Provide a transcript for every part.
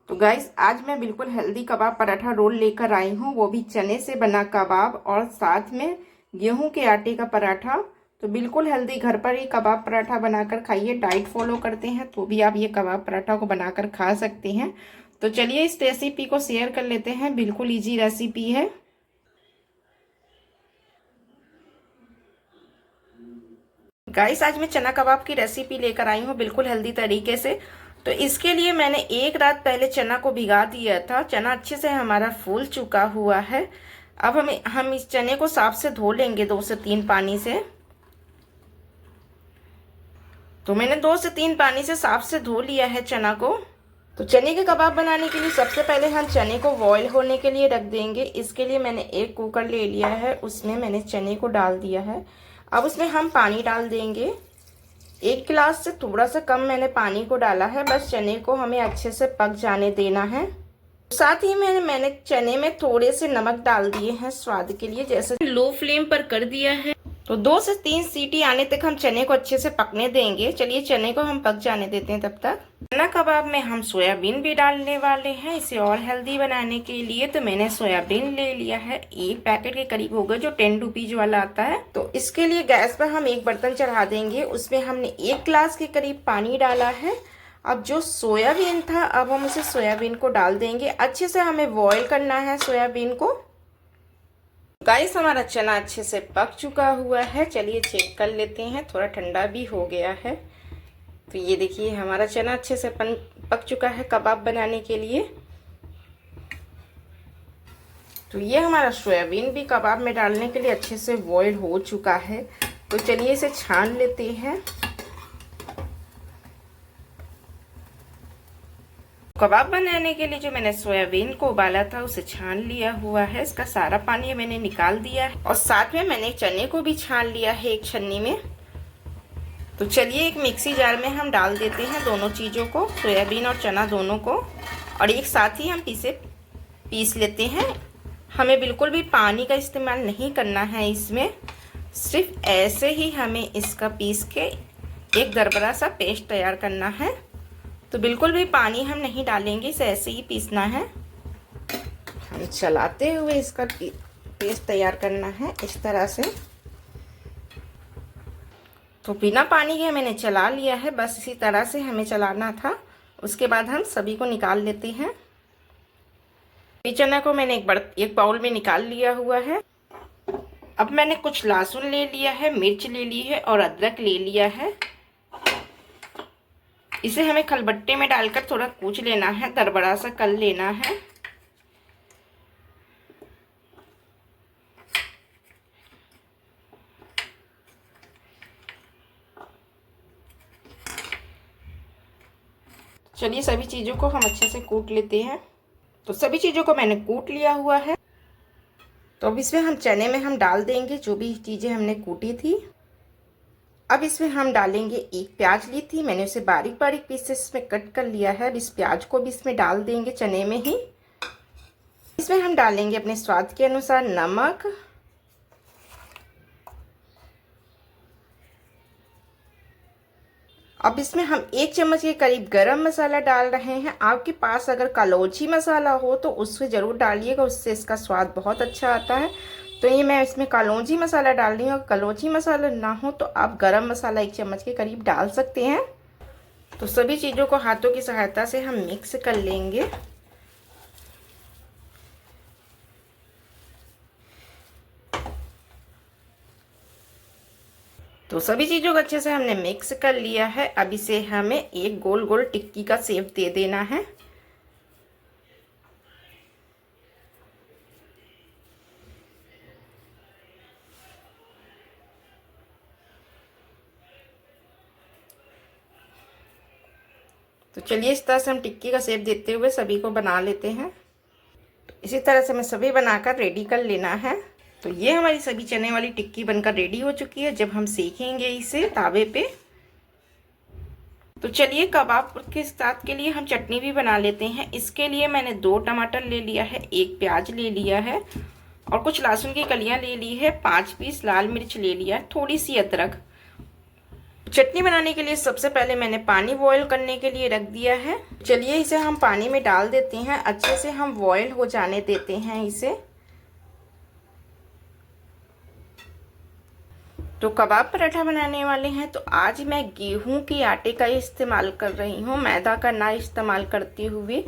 तो गाइस आज मैं बिल्कुल हेल्दी कबाब पराठा रोल लेकर आई हूँ, वो भी चने से बना कबाब और साथ में गेहूं के आटे का पराठा। तो बिल्कुल हेल्दी घर पर ही कबाब पराठा बनाकर खाइए। डाइट फॉलो करते हैं तो भी आप ये कबाब पराठा को बनाकर खा सकते हैं। तो चलिए इस रेसिपी को शेयर कर लेते हैं। बिल्कुल ईजी रेसिपी है। गाइस आज मैं चना कबाब की रेसिपी लेकर आई हूँ बिल्कुल हेल्दी तरीके से। तो इसके लिए मैंने एक रात पहले चना को भिगा दिया था। चना अच्छे से हमारा फूल चुका हुआ है। अब हम इस चने को साफ से धो लेंगे 2 से 3 पानी से। तो मैंने 2 से 3 पानी से साफ से धो लिया है चना को। तो चने के कबाब बनाने के लिए सबसे पहले हम चने को बॉईल होने के लिए रख देंगे। इसके लिए मैंने एक कुकर ले लिया है, उसमें मैंने चने को डाल दिया है। अब उसमें हम पानी डाल देंगे। 1 गिलास से थोड़ा सा कम मैंने पानी को डाला है। बस चने को हमें अच्छे से पक जाने देना है। साथ ही मैंने चने में थोड़े से नमक डाल दिए हैं स्वाद के लिए। जैसे लो फ्लेम पर कर दिया है। तो 2 से 3 सीटी आने तक हम चने को अच्छे से पकने देंगे। चलिए चने को हम पक जाने देते हैं। तब तक चना कबाब में हम सोयाबीन भी डालने वाले हैं इसे और हेल्दी बनाने के लिए। तो मैंने सोयाबीन ले लिया है, 1 पैकेट के करीब होगा, जो 10 रुपीज वाला आता है। तो इसके लिए गैस पर हम एक बर्तन चढ़ा देंगे। उसमें हमने 1 गिलास के करीब पानी डाला है। अब जो सोयाबीन था, अब हम उसे सोयाबीन को डाल देंगे। अच्छे से हमें बॉईल करना है सोयाबीन को। गाइस हमारा चना अच्छे से पक चुका हुआ है। चलिए चेक कर लेते हैं, थोड़ा ठंडा भी हो गया है। तो ये देखिए हमारा चना अच्छे से पक चुका है कबाब बनाने के लिए। तो ये हमारा सोयाबीन भी कबाब में डालने के लिए अच्छे से बॉईल हो चुका है। तो चलिए इसे छान लेते हैं। कबाब बनाने के लिए जो मैंने सोयाबीन को उबाला था उसे छान लिया हुआ है। इसका सारा पानी मैंने निकाल दिया है और साथ में मैंने चने को भी छान लिया है एक छन्नी में। तो चलिए एक मिक्सी जार में हम डाल देते हैं दोनों चीज़ों को, सोयाबीन और चना दोनों को, और एक साथ ही हम पीस लेते हैं। हमें बिल्कुल भी पानी का इस्तेमाल नहीं करना है इसमें, सिर्फ ऐसे ही हमें इसका पीस के एक दरदरा सा पेस्ट तैयार करना है। तो बिल्कुल भी पानी हम नहीं डालेंगे, इसे ऐसे ही पीसना है। हम चलाते हुए इसका पेस्ट तैयार करना है इस तरह से। तो बिना पानी के मैंने चला लिया है, बस इसी तरह से हमें चलाना था। उसके बाद हम सभी को निकाल लेते हैं। चना को मैंने एक बाउल में निकाल लिया हुआ है। अब मैंने कुछ लहसुन ले लिया है, मिर्च ले ली है और अदरक ले लिया है। इसे हमें खलबट्टे में डालकर थोड़ा कूच लेना है, दरबरा सा कर लेना है। चलिए सभी चीज़ों को हम अच्छे से कूट लेते हैं। तो सभी चीज़ों को मैंने कूट लिया हुआ है। तो अब इसमें हम चने में हम डाल देंगे जो भी चीज़ें हमने कूटी थी। अब इसमें हम डालेंगे 1 प्याज ली थी, मैंने उसे बारीक बारीक पीसेस में कट कर लिया है। अब इस प्याज को भी इसमें डाल देंगे चने में ही। इसमें हम डालेंगे अपने स्वाद के अनुसार नमक, अब इसमें हम 1 चम्मच के करीब गरम मसाला डाल रहे हैं। आपके पास अगर कलौंजी मसाला हो तो उससे ज़रूर डालिएगा, उससे इसका स्वाद बहुत अच्छा आता है। तो ये मैं इसमें कलौंजी मसाला डाल रही हूँ। कलौंजी मसाला ना हो तो आप गरम मसाला 1 चम्मच के करीब डाल सकते हैं। तो सभी चीज़ों को हाथों की सहायता से हम मिक्स कर लेंगे। तो सभी चीज़ों को अच्छे से हमने मिक्स कर लिया है। अब इसे हमें एक गोल गोल टिक्की का शेप दे देना है। तो चलिए इस तरह से हम टिक्की का शेप देते हुए सभी को बना लेते हैं। तो इसी तरह से हमें सभी बनाकर रेडी कर लेना है। तो ये हमारी सभी चने वाली टिक्की बनकर रेडी हो चुकी है। जब हम सेकेंगे इसे तावे पे, तो चलिए कबाब के साथ के लिए हम चटनी भी बना लेते हैं। इसके लिए मैंने 2 टमाटर ले लिया है, 1 प्याज ले लिया है और कुछ लहसुन की कलियां ले ली है, 5 पीस लाल मिर्च ले लिया है, थोड़ी सी अदरक। चटनी बनाने के लिए सबसे पहले मैंने पानी बॉईल करने के लिए रख दिया है। चलिए इसे हम पानी में डाल देते हैं, अच्छे से हम बॉईल हो जाने देते हैं इसे। तो कबाब पराठा बनाने वाले हैं तो आज मैं गेहूं के आटे का इस्तेमाल कर रही हूँ, मैदा का ना इस्तेमाल करते हुए,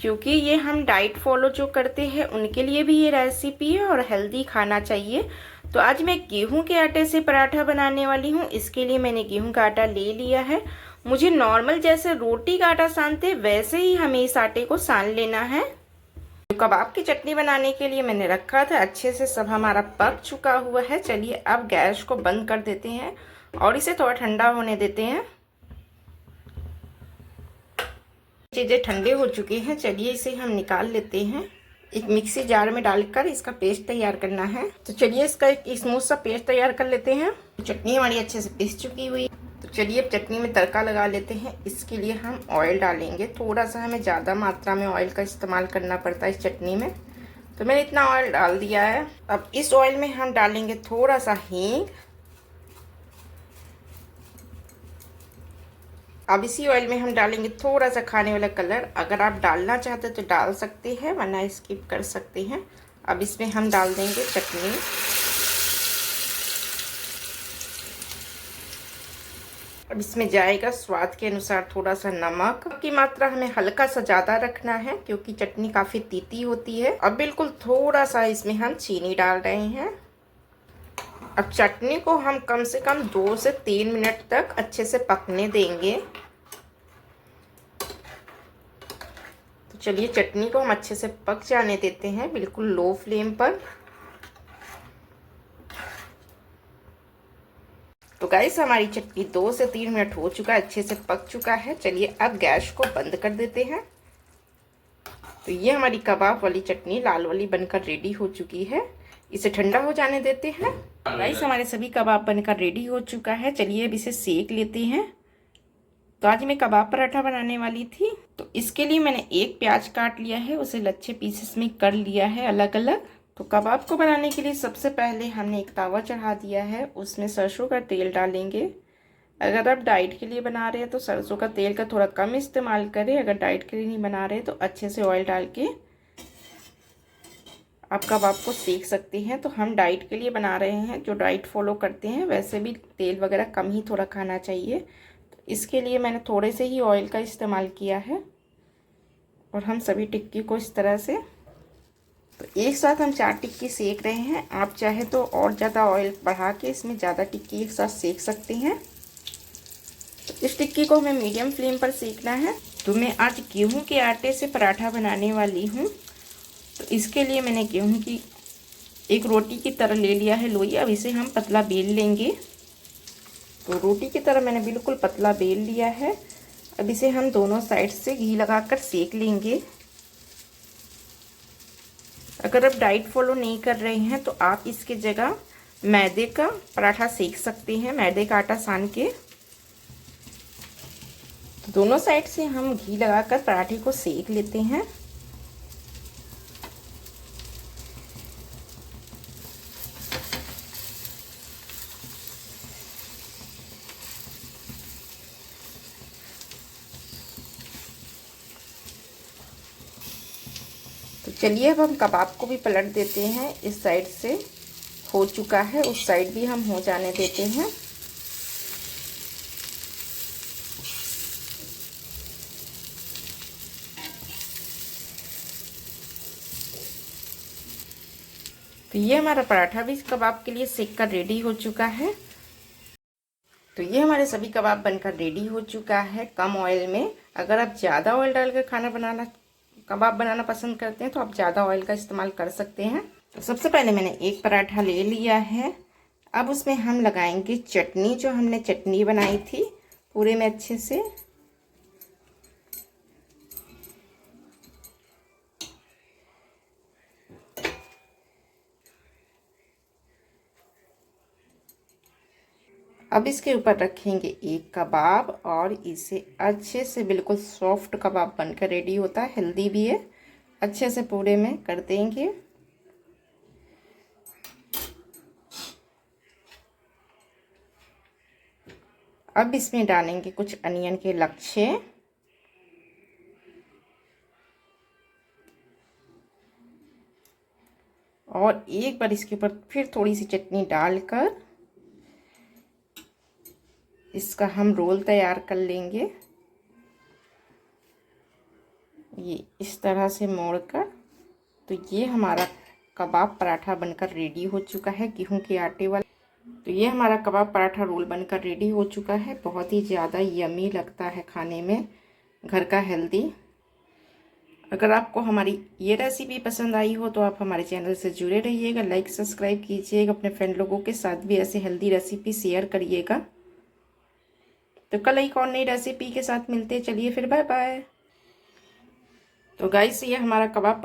क्योंकि ये हम डाइट फॉलो जो करते हैं उनके लिए भी ये रेसिपी है और हेल्दी खाना चाहिए। तो आज मैं गेहूं के आटे से पराठा बनाने वाली हूँ। इसके लिए मैंने गेहूं का आटा ले लिया है। मुझे नॉर्मल जैसे रोटी का आटा सानते वैसे ही हमें इस आटे को सान लेना है। तो कबाब की चटनी बनाने के लिए मैंने रखा था, अच्छे से सब हमारा पक चुका हुआ है। चलिए अब गैस को बंद कर देते हैं और इसे थोड़ा ठंडा होने देते हैं। चीज़ें ठंडे हो चुकी हैं, चलिए इसे हम निकाल लेते हैं। एक मिक्सी जार में डालकर इसका पेस्ट तैयार करना है। तो चलिए इसका एक स्मूथ सा पेस्ट तैयार कर लेते हैं। चटनी हमारी अच्छे से पीस चुकी हुई। तो चलिए अब चटनी में तड़का लगा लेते हैं। इसके लिए हम ऑयल डालेंगे, थोड़ा सा हमें ज़्यादा मात्रा में ऑयल का इस्तेमाल करना पड़ता है इस चटनी में, तो मैंने इतना ऑयल डाल दिया है। अब इस ऑयल में हम डालेंगे थोड़ा सा हींग। अब इसी ऑयल में हम डालेंगे थोड़ा सा खाने वाला कलर, अगर आप डालना चाहते तो डाल सकते हैं वरना स्किप कर सकते हैं। अब इसमें हम डाल देंगे चटनी। अब इसमें जाएगा स्वाद के अनुसार थोड़ा सा नमक की मात्रा हमें हल्का सा ज़्यादा रखना है क्योंकि चटनी काफ़ी तीती होती है। अब बिल्कुल थोड़ा सा इसमें हम चीनी डाल रहे हैं। अब चटनी को हम कम से कम 2 से 3 मिनट तक अच्छे से पकने देंगे। तो चलिए चटनी को हम अच्छे से पक जाने देते हैं, बिल्कुल लो फ्लेम पर। तो गाइस हमारी चटनी 2 से 3 मिनट हो चुका है, अच्छे से पक चुका है। चलिए अब गैस को बंद कर देते हैं। तो ये हमारी कबाब वाली चटनी लाल वाली बनकर रेडी हो चुकी है। इसे ठंडा हो जाने देते हैं। गाइस हमारे सभी कबाब बनकर रेडी हो चुका है। चलिए अब इसे सेक लेते हैं। तो आज मैं कबाब पराठा बनाने वाली थी, तो इसके लिए मैंने एक प्याज काट लिया है, उसे लच्छे पीसेस में कर लिया है अलग अलग। तो कबाब को बनाने के लिए सबसे पहले हमने एक तवा चढ़ा दिया है, उसमें सरसों का तेल डालेंगे। अगर आप डाइट के लिए बना रहे हैं तो सरसों का तेल का थोड़ा कम इस्तेमाल करें, अगर डाइट के लिए नहीं बना रहे तो अच्छे से ऑयल डाल के आप कबाब को सेक सकते हैं। तो हम डाइट के लिए बना रहे हैं, जो डाइट फॉलो करते हैं वैसे भी तेल वगैरह कम ही थोड़ा खाना चाहिए। तो इसके लिए मैंने थोड़े से ही ऑयल का इस्तेमाल किया है। और हम सभी टिक्की को इस तरह से, तो एक साथ हम 4 टिक्की सेक रहे हैं। आप चाहे तो और ज़्यादा ऑयल बढ़ा के इसमें ज़्यादा टिक्की एक साथ सेक सकते हैं। तो इस टिक्की को हमें मीडियम फ्लेम पर सेकना है। तो मैं आज गेहूं के आटे से पराठा बनाने वाली हूँ। तो इसके लिए मैंने गेहूं की एक रोटी की तरह ले लिया है लोई। अब इसे हम पतला बेल लेंगे। तो रोटी की तरह मैंने बिल्कुल पतला बेल लिया है। अब इसे हम दोनों साइड से घी लगाकर सेक लेंगे। अगर आप डाइट फॉलो नहीं कर रहे हैं तो आप इसके जगह मैदे का पराठा सेक सकते हैं, मैदे का आटा सान के। तो दोनों साइड से हम घी लगाकर पराठे को सेक लेते हैं। तो चलिए अब हम कबाब को भी पलट देते हैं। इस साइड से हो चुका है, उस साइड भी हम हो जाने देते हैं। तो ये हमारा पराठा भी कबाब के लिए सेक कर रेडी हो चुका है। तो ये हमारे सभी कबाब बनकर रेडी हो चुका है कम ऑयल में। अगर आप ज़्यादा ऑयल डाल कर कबाब बनाना पसंद करते हैं तो आप ज़्यादा ऑयल का इस्तेमाल कर सकते हैं। तो सबसे पहले मैंने एक पराठा ले लिया है। अब उसमें हम लगाएंगे चटनी, जो हमने चटनी बनाई थी पूरे में अच्छे से। अब इसके ऊपर रखेंगे एक कबाब और इसे अच्छे से, बिल्कुल सॉफ्ट कबाब बनकर रेडी होता है, हेल्दी भी है, अच्छे से पूरे में कर देंगे। अब इसमें डालेंगे कुछ अनियन के लच्छे और एक बार इसके ऊपर फिर थोड़ी सी चटनी डालकर इसका हम रोल तैयार कर लेंगे। ये इस तरह से मोड़कर। तो ये हमारा कबाब पराठा बनकर रेडी हो चुका है गेहूं के आटे वाला। तो ये हमारा कबाब पराठा रोल बनकर रेडी हो चुका है। बहुत ही ज़्यादा यमी लगता है खाने में, घर का हेल्दी। अगर आपको हमारी ये रेसिपी पसंद आई हो तो आप हमारे चैनल से जुड़े रहिएगा, लाइक सब्सक्राइब कीजिएगा, अपने फ्रेंड लोगों के साथ भी ऐसे हेल्दी रेसिपी शेयर करिएगा। तो कल एक और नई रेसिपी के साथ मिलते, चलिए फिर बाय बाय। तो गाइस ये हमारा कबाब